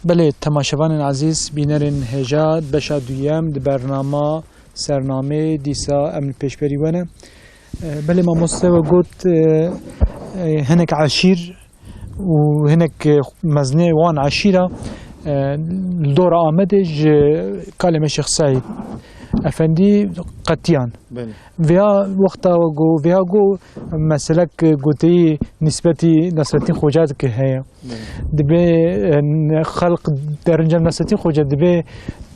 بله تماشاوان عزیز بینرین هجاد بشا دویم دی برنامه سرنامه دیسا امن پیشبری ونه بله ما مستوى قلت هناك عشير وهناك مزني وان عشيرة الدور آمدج كلمة شيخ سعيد أفندي قتيان فيها وقتا وجو فيها جو مسلك قوتي نسبتي خوجاتك هي دبي خلق درجة نسبتي خوجات دبي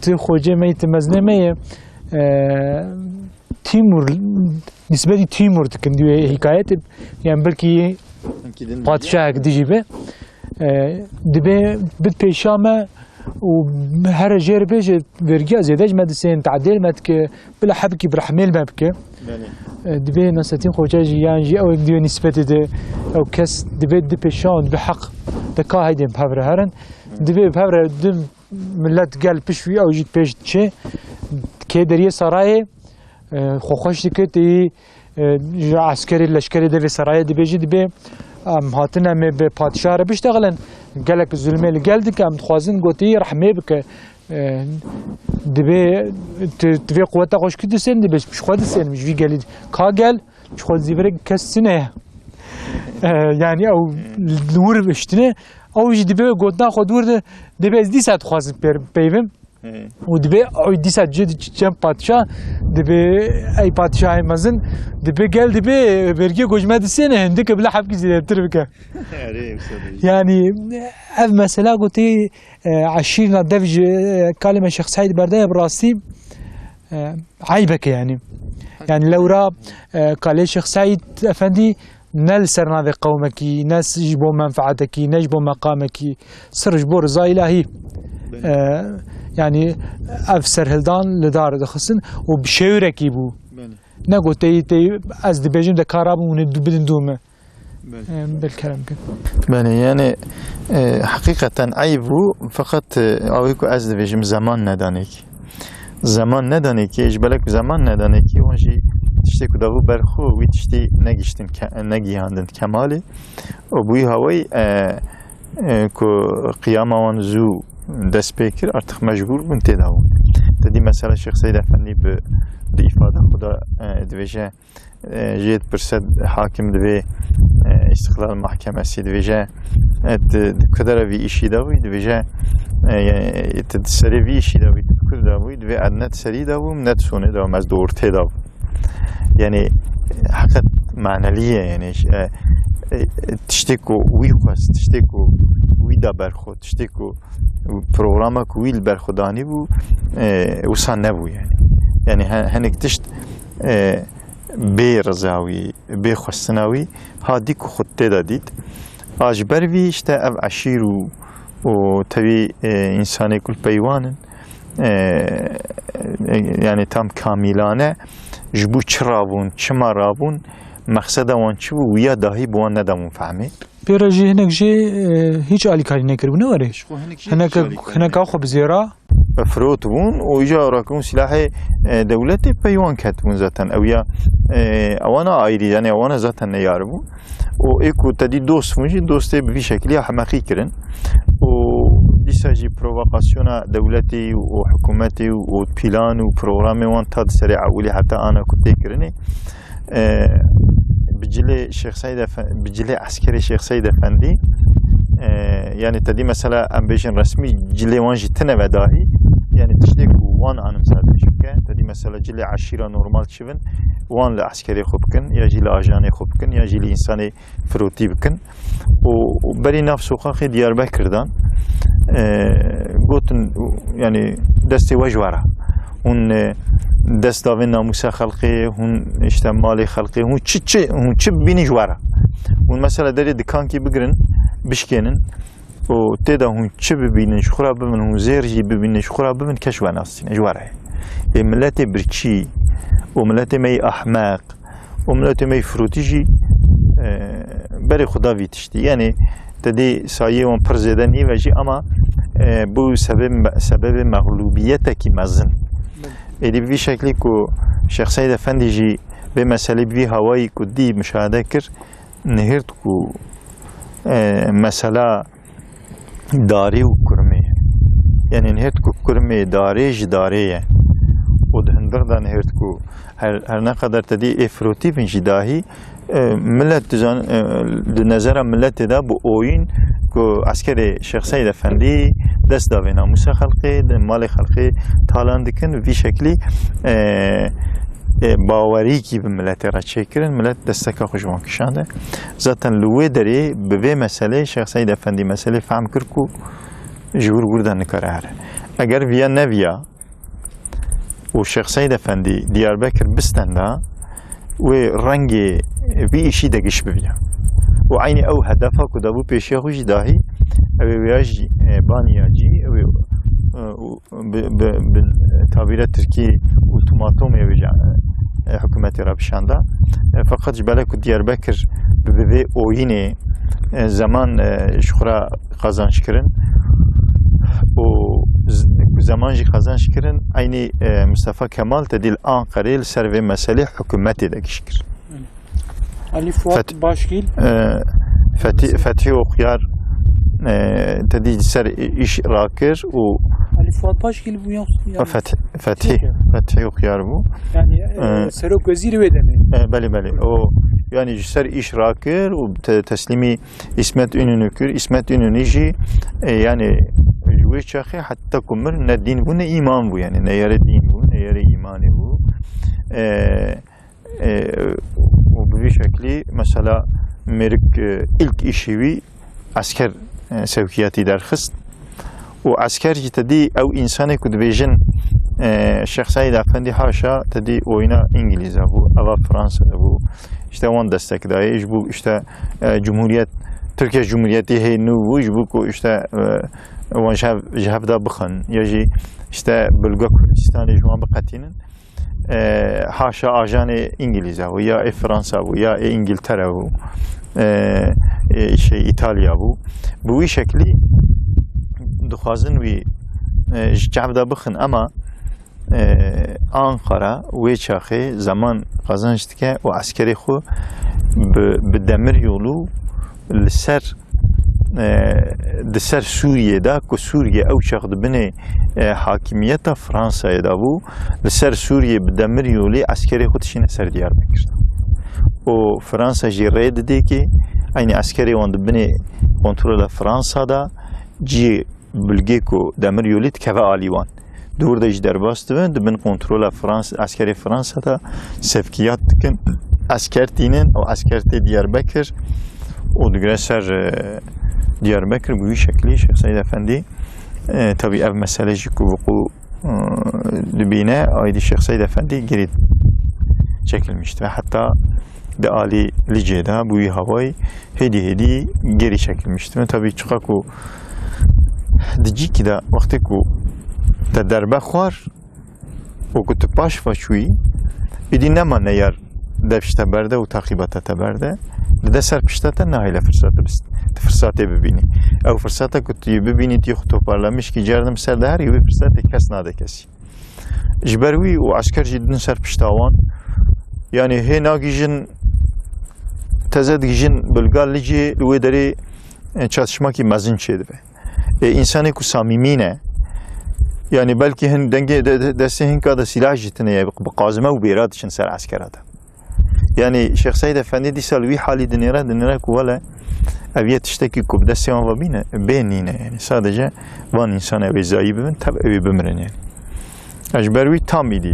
تخوجة ميت مزني مية تيمور نسبتي تيمور تكندي حكايات يعني بلكي بادشاه ديجي به دبي بد بيشامه وهر جير بيجي برجع زيداج مدرسين تعديل متك بلا حبكي برحميل مبكي دبي نساتين خوجاجي يعني او دي نسبة او كاس دبي دي بيشان بحق دكا هيدي بهبر هرن دبي بهبر دم ملت قال بشوي او جيت بيش تشي كي دريه سراي خوش دكتي عسكري لشكري دبي سراي دبي جي دبي هاتنا مي بپادشاه را بشتغلن قالك ظلمي اللي قالدك ام خوازن قوتي رحمي بك دبي قوتا خوش كده سن دبي مش خود سن مش في قال قال مش خود زيفرك كسنه يعني او نور بشتنه او جي دبي قوتنا خود ور دبي دي ساعت خوازن بيفم ودبي او دي ساعت جد جم پادشاه دبي اي پادشاه مزن دبي قال دبي برجي قجمات السنه عندك بلا حبكي زي تربكه يعني مثلا قلتي عشيرنا دفج كلمه شيخ سعيد برداي براسي عيبك يعني لو را قال شيخ سعيد افندي نال سرنا ذي قومك ناس يجبوا منفعتك نجبوا مقامك سر جبور رضا الهي يعني افسر هلدان لدار دخسن وبشورك يبو نقول تي از دبيجم ده كارابون بدن دومه بالكلام كده بله يعني حقيقة عيبو فقط اويكو از دبيجم زمان ندانيك اجبالك زمان ندانيك وانجي تشتي كدابو برخو وي تشتي نگشتن نگيهاندن كمالي وبوي هواي كو قيامة وانزو دست بکر ارتخ مجبور بون تداو تدی مثلا شیخ سید افندی به افاده خدا دویجه جید پرسد حاکم دوی استقلال محکمه سی دویجه کدر وی ایشی داوی دویجه تدسری وی ایشی داوی تکر داوی دوی ادنت سری داوی منت سونه داوی از دورته داوی يعني حقیقت معنیه يعني تشتكو وی خواست تشتكو وی دا برخود تشتكو برنامج وی البرخودانی بو وصل نبو يعني هنك تشت برزاوي بخستناوي هاديك خد تداديد أجبر ويش تأب عشيرو وتبي إنسان كل بيوان يعني تام كاملانه جبو چرابون چما رابون مقصد وان چو ويا داهي بوان ندامون فهمي بيراجي هناك جي هيج آلي كاري نكربونه وريش هناك أخو بزيارة بفروت بون ويجا راكون سلاح دولتي بيوان كاتبون ذاتن أويا أوانا آيري يعني أوانا ذاتن نياربون وإيكو تدي دوست مجي دوستي بفي شكلية حماقي كرن وديساجي بروفاقاسيونا دولتي وحكومتي وبلان وبروغرامي وان تاد سريع أولي حتى أنا كنت كرني بجلي شيخ سيد بجلي عسكري شيخ سيد أفندي يعني تدي مثلا أمبيشن رسمي جلي وانجي تنوى داهي يعني تشتيك وان أنا مساعد شبكة تدي مثلا جلي عشيرة نورمال شبن وان لعسكري خوبكن يا جلي أجاني خوبكن يا جلي إنساني فروتي بكن وبري نفسه خاخي ديار بكردان قوتن يعني دستي وجوارة هون دست داوین ناموس خلقی هون اجتماعی خلقی هون چه بینی جواره هون مثلا داری دکان کی بگرن بشکنن و تدا هون چه ببینن شخورا ببین هون زیرجی ببینن شخورا ببین کشو ناستین جواره ملت برچی و ملت می احمق و ملت می فروتیجی بری خدا ویتشتی یعنی تدی سایه اون پرزیدنی وجی اما بو سبب مغلوبیت کی مزن ایدی بی شکلی که شیخ سید افندی جی به مسئله بی هوایی که دی مشاهده کرد نهرد که مسئله داری و کرمه يعني نهرت كو كرمي داري جدارية ودهندر دا نهرت كو هر نقدر تدي افروتي من جداهي ملت تزان نظر ملت دا بو اوين كو عسكري شيخ سيد افندي دست داوینا موسى خلقي مال خلقي تالان دكن في شكلي باوری کی به ملت را چکرن ملت دستک خوشوان کشانده ذاتن لوی داری به مسئله شیخ سید افندی مسئله فهم کرد کو جور گردن نکاره هره اگر ویا نویا و شیخ سید افندی دیاربکر بستنده و رنگ وی ایشی دگش ببیا و عین او هدفه که دابو پیشی خوش داهی او ویاجی بانیاجی بالتعبيرات التركية والتماطم يبيع حكومة رابشاندا فقط جبالك دياربكر ببي اويني زمان شخرا قازان شكرن و زمان جي قازان شكرن عيني مصطفى كمال تديل انقري لسر مسألة حكومتي داك شكر علي فؤاد باشكيل فتحي وخيار تدي سر إيش راكر و علي فؤاد باشكيل بو يعني فتحي وخيار بو يعني سروك وزير ويدمي بله او يعني سر إيش راكر وتسليمي اسمت إنونكر اسمت إنونيجي يعني جوي شاخي حتى كمر ندين بو إيمان بو يعني نيار دين بو نيار إيمان بو وبهذا شكل مثلا مرك إلك إشيوي عسكر سوكياتي درخست وعسكر تدي او انسان كود بيجن الشيخ سيد افندي حاشا تدي وينا انجليز ابو او فرنسا ابو işte وان دستك دايش بو işte جمهورية تركيا جمهوريتي هي نو بو işte وان جهاب دا بخن يجي işte بلغا كردستان جوان بقتينن حاشا اجان انجليز ابو يا فرنسا ابو يا انجلترا ابو şey İtalya bu şekli دخوازن وی جعب دا بخن اما Ankara و چاخه زمان قازانشت که و عسکری خو به دمر یولو لسر سوریه دا که سوریه او چاخ دبنه حاکمیت فرانسا دا بو لسر سوریه به دمر یولی عسکری خودشین سر دیار بکرد و فرانسا جی رید دی که این عسکری وان دبنه کنترل فرانسا دا جی بلگی کو دمر یولیت که آلیوان دور داش درباست و دبن کنترل فرانس عسکری فرانسا دا سفکیات کن عسکرتینن و عسکرتی دیاربکر و دیگر سر دیاربکر بوی شکلی شیخ سید افندی tabi ev meseleci ku vuku dibine aydi Şeyh Said Efendi geri çekilmişti ve hatta de Ali Lice'de bu havayı hedi geri çekilmişti ve tabi çıka ku dici ki de vakti ku te derbe xwar o ku te paş vaçuyi bidi nema neyar devşte berde u takibata te berde de ser piştete nahile fırsatı bist fırsatı bibini ev fırsatı ku bibini ti toparlamış ki cerdim ser de her gibi fırsatı kes nade kesi jberwi u asker cidden ser piştawan yani he nagijin tezed gijin bulgallici ve deri çatışma ki mazin çedi be insanı ku samimine yani belki hen denge destehin kada silah jitine baqazma u berat için ser askerada yani Şeyh Said Efendi disal vi hali dinire ku valla eviyet işteki ku destehan ve bine benine yani sadece van insana ve zayibin tabi evi bimrin yani ecberwi tam idi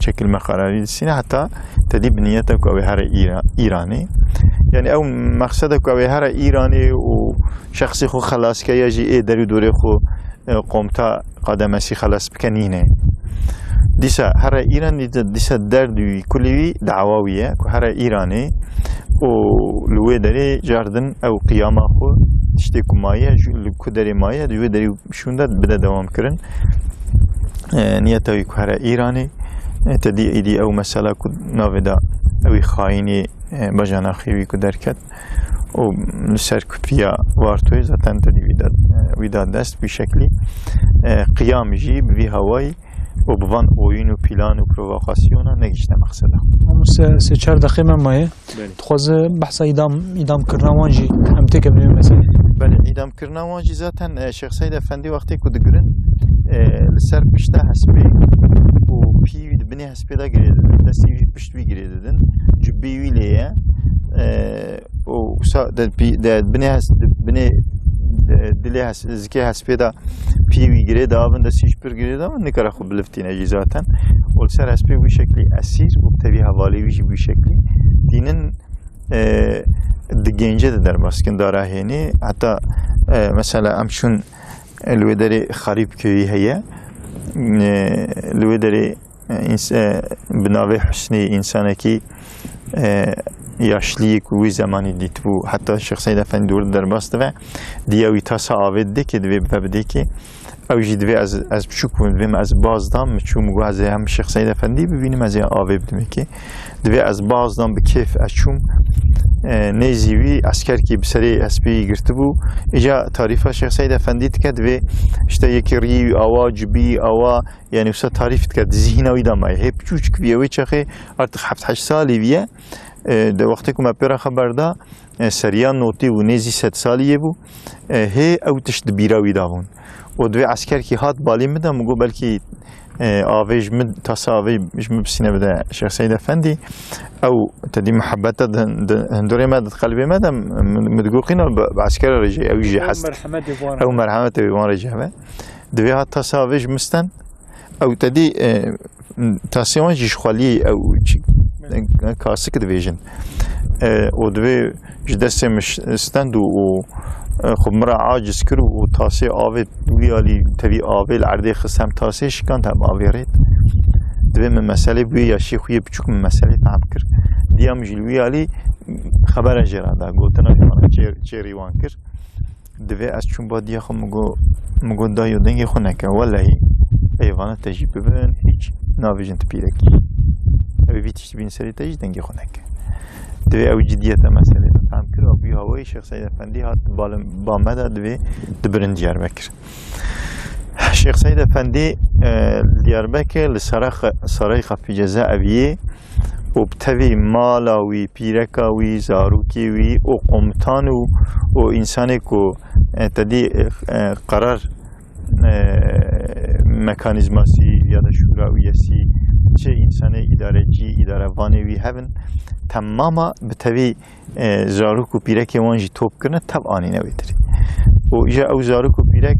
çekilme kararı sine hatta tedib niyete ku evi her İran'ı yani ev maksada ku evi her İran'ı o şahsi xo xalas ke yaji deri dore xo قومتا قدمسی خلاص بکنینه دیسا هر ایران دیسا دردی کلیوی دعواویه که هر ایرانی و لوی داری جاردن او قیاما خو تشتی کمایه کدری مایه دوی داری شونده بده دوام کرن نیتاوی که هر ایرانی تدی ایدی او مسئله که ناویدا اوی خاینی بجانا خیوی که درکت و سر کفیا وارتوی زاتن تدی ویداد دست به شکلی قیام جی به هوای و بوان اوین و پلان و پرووکاسیون نگیشته مقصده. اما سه چهار دقیقه مایه. تخوز بحث ایدام کردن جی هم تکم نمی مثلا. بله ایدام کردن جی زاتن شیخ سید افندی وقتی که دگرن لسر پشته حسبی و پیوی دبنی حسبی دا گریه دادن دستی پشتوی گریه دادن جبیوی لیه و دبنی دلی زکی حسبی دا پیوی گریه دا آبن دستیش پر گریه دا من نکره خوب بلفتین اجی ذاتن و لسر حسبی بوی شکلی اسیر و بتوی حوالی ویجی بوی شکلی دینن دگنجه در مسکن داره هنی حتی مثلا امشون الودری خریب کوی هیا الودری بناوی حسنی انسانی کی yaşlı kuvi zamanı dit bu hatta Şeyh Said Efendi dolu derbastı ve diye vitasa avedi ki dve bebde ki avcı dve az küçük ve az bazdan mçum guaze hem Şeyh Said Efendi bibini az avedi ki dve az bazdan bir keyf açum nezivi asker ki bir seri asbi girti bu ica tarifa Şeyh Said Efendi tked ve işte yekiri ava cibi ava yani usa tarif tked zihna uydamay hep küçük bir ve çaxe artık 7 sali viye ده وقتی که ما پیرا خبر دا سریان نوتی و نیزی 100 سالیه بو هی او تشت بیراوی داون و دوی عسکر کی هات بالی مده مگو بلکی آویج مد تاسا آویج مبسینه بده شیخ سید افندی او تدی محبت هندوری مد قلبی مده مدگوقین بعسکر رجی او جی حست او مرحمت وان رجی دوی هات تاسا آویج مستن او تدی تاسیوان جیش خوالی او کاسک دویجن و دوی جدسته مش استند و خب مرا عاجز کرد و تاسه آوی ویالی توی آوی العرضی خسم تاسه شکان تام آوی رید دوی من مسئله بوی یا شیخوی بچوک من مسئله فهم کرد دیام جلویالی خبر جراده گوتنا جمعنا چه ریوان کرد دوی از چون با دیا خو مگو دایو دنگی خو نکه والله ایوانه تجیب ببین هیچ ناویجن تپیرکی ویتیش بین سری تجی دنگی خو نکه دوی او جدیت مسئله فهم کرد و بی هوای شیخ سید افندی هات با مده دوی دبرن دیاربکر شیخ سید افندی دیاربکر لسرای خفی جزا اویه و بتوی مالاوی پیرکاوی زاروکیوی و قمتان و انسانی که تدی قرار مکانیزماسی یا دا شوراویسی چه انسان اداره جی اداره وانوی هفن تماما بتوی زاروک و پیرک وانجی توپ کرنه تب آنی نویتری و ایجا او زاروک و پیرک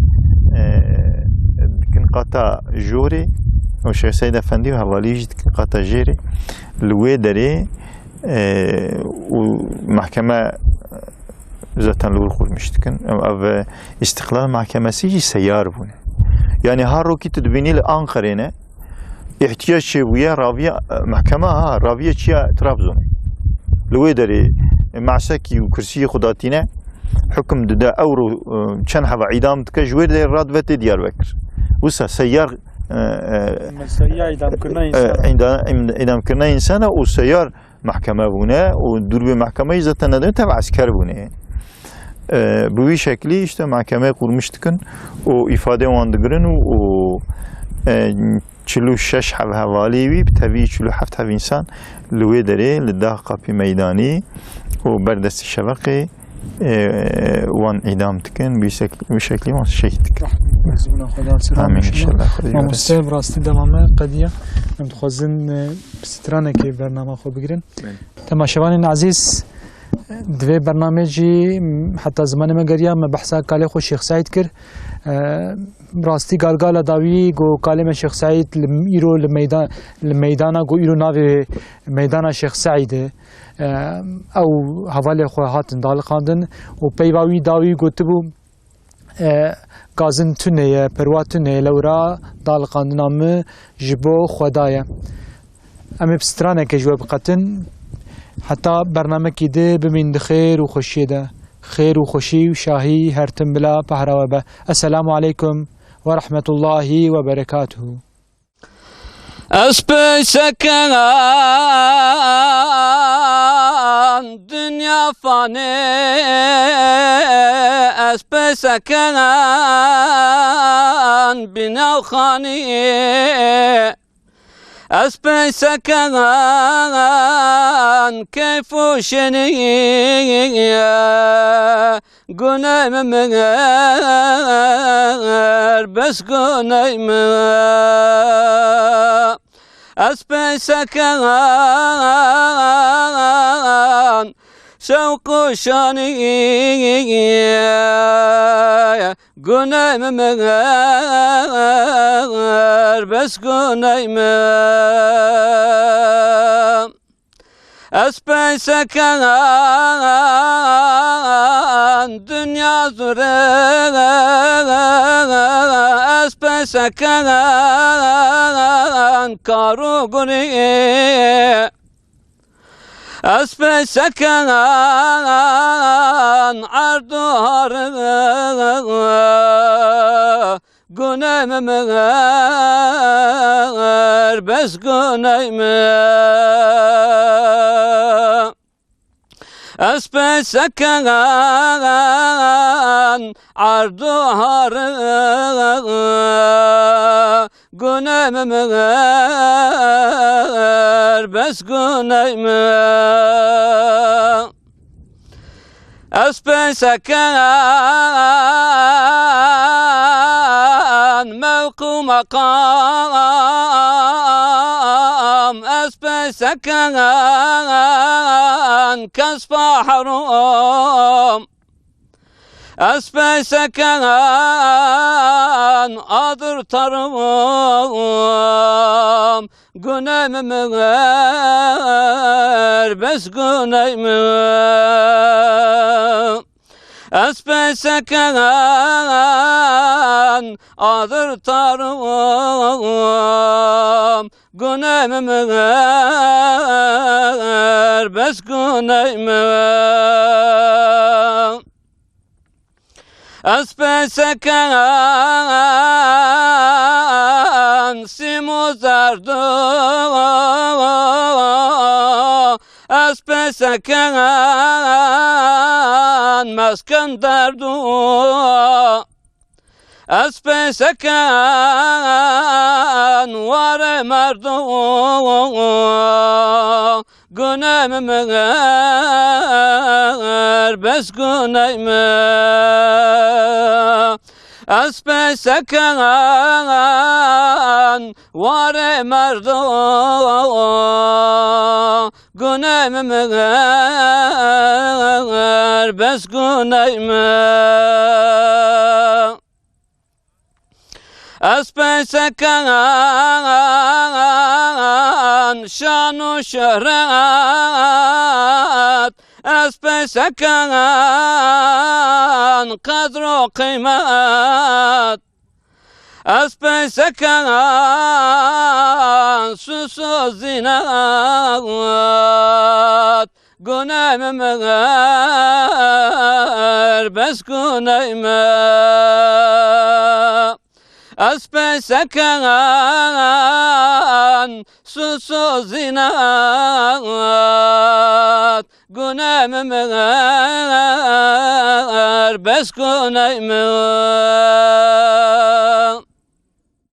دکن قطع جوره و شیخ سید افندی و حوالیج دکن قطع جیره لوی داره و محکمه zaten lur kurmuştukken ama istiklal mahkemesi seyyar bunu. Yani her rokit dibinil Ankara'ne ihtiyaç şey bu ya raviye mahkeme ha raviye çiya Trabzon. Lüvederi معسكي وكرسي خداتينا حكم دا أورو كان هوا عدام تكجوير ده رادفة ديار بكر وسا سيار إدام كرنا إنسان إدام كرنا إنسان وسيار محكمة بونه ودور بمحكمة إذا تندم تبع عسكر بونه بوی شکلی işte mahkemeye kurmuştukun o ifade wandırın o 46 havalivi tabii 47 hav insan lüve dere لده قاپی میدانی و بردست شبکه وان اعدام تکن به شکلی وان شهید کن. آمین انشالله خدای ما مستعد راستی دوامه قضیه متخوزن بسترانه که برنامه خو بگیرن. تماشاوان عزیز دوی برنامجی حتی زمان مگریا ما بحثا کاله خو شیخ سعید کر راستی گالگال داوی گو کاله ما شیخ سعید ایرو لمیدانا گو ایرو ناوی میدانا شیخ سعید او حوالی خو هاتن دال خواندن و پیواوی داوی گوتبو گازن تونه پروا تونه لورا دال خواندنامه جبو خدایه امی بسترانه که جواب قطن حتی برنامه کی ده بمین خیر و خوشی ده خیر و خوشی و شاهی هر تنبلا پهراوه به السلام علیکم و رحمت الله و برکاته اسپسکن دنیا فانه اسپسکن بنا خانی اسپسکن کیف و شنی گناه من بس قنيمة أسبي سكان شوق شاني قنيمة مغار بس قنيمة أسبي سكان دنيا زورة أسبي سكان كارو قري أسبي سكان عرض هار قنيمة مغار بس قنيمة أسبي سكان عرض هار قنيمة مغار بس قنيمة أسبي سكان موقو مقام أسبي سكان كسب حرام أسبي سكان أضر ترام قنيمة مغار بس قنيمة أسبي سكان أضر ترام قنيمة مغار بس قنيمة أسبي سكان سيمو زردو أسبي سكان مسكن دردو أسبي سكان وار مردو قنيمة مغار بس قنيمة أسبي سكان وار مردو قنيمة مغار بس قنيمة أسبي سكان شان شهرات أسبي سكان قدر وقيمات أسبي سكان سوسو زينات قنيمة مغار بس قنيمة أسبي سكان سوسو زينات قنيمة مغار بس قنيمة